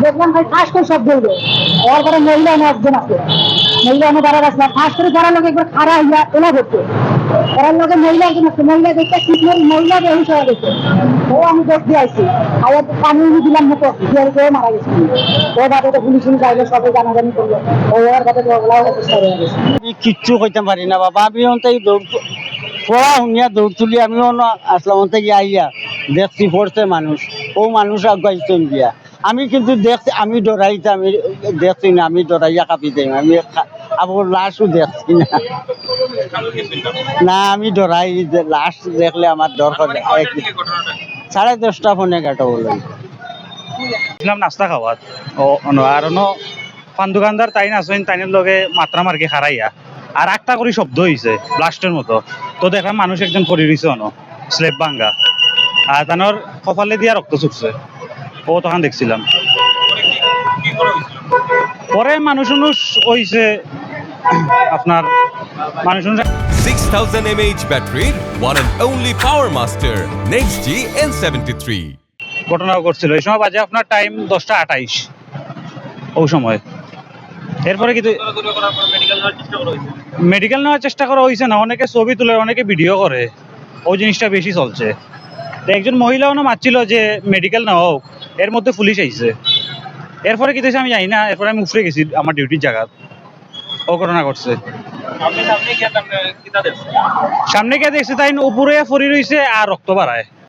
দেখলাম ভাই ফাঁস করে সব বলবে ওর পরে মহিলা এনে একজন আছে মহিলা এনে দাঁড়া রাখলাম ফাঁস করে ধরার লোক একবার খাড়া হইয়া এলা করছে ধরার লোকে মহিলা একজন আছে মহিলা দেখতে ঠিক মহিলা বেহুশ হয়ে গেছে ও আমি দোষ দিয়ে আইছি আর পানি এনে দিলাম মতো দিয়ে মারা গেছে ও বাদে তো পুলিশ যাইলে সবাই জানাজানি করলো ওর বাদে ওগুলাও অবস্থা হয়ে গেছে আমি কিচ্ছু কইতে পারি না বাবা আমি অন্তে দৌড় পড়া শুনিয়া দৌড় তুলি আমিও আসলাম অন্তে গিয়ে আইয়া দেখছি পড়ছে মানুষ ও মানুষ আগাইছেন গিয়া আমি কিন্তু দেখছি আমি ডরাইতে আমি দেখছি না আমি ডরাইয়া কাঁপি যাই আমি আবার লাশও দেখছি না না আমি ডরাই যে লাশ দেখলে আমার ডর করে 10:30 ফোনে কাটা বলে ইসলাম নাস্তা খাওয়াত ও আর পান দোকানদার তাই আছেন তাইনের লগে মাত্রা মার্কে হারাইয়া আর একটা করে শব্দ হয়েছে ব্লাস্টের মতো তো দেখলাম মানুষ একজন পড়ে রয়েছে স্লেব ভাঙ্গা আর তানোর কপালে দিয়া রক্ত ছুটছে ও তখন দেখছিলাম পরে মানুষ হইছে আপনার মানুষ 6000 mAh battery, one and only Power Master, Next G N73. ঘটনা ঘটছিল এই সময় বাজে আপনার টাইম 10:28 ওই সময় এরপরে কিন্তু মেডিকেল নেওয়ার চেষ্টা করা হয়েছে না অনেকে ছবি তুলে অনেকে ভিডিও করে ওই জিনিসটা বেশি চলছে তো একজন মহিলাও না মারছিল যে মেডিকেল নেওয়া হোক এর মধ্যে পুলিশ আইছে এরপরে কি আমি জানি না এরপরে আমি উফরে গেছি আমার ডিউটির জায়গা ও ঘটনা ঘটছে সামনে গিয়ে দেখছি তাই উপরে ফরি রয়েছে আর রক্ত বাড়ায়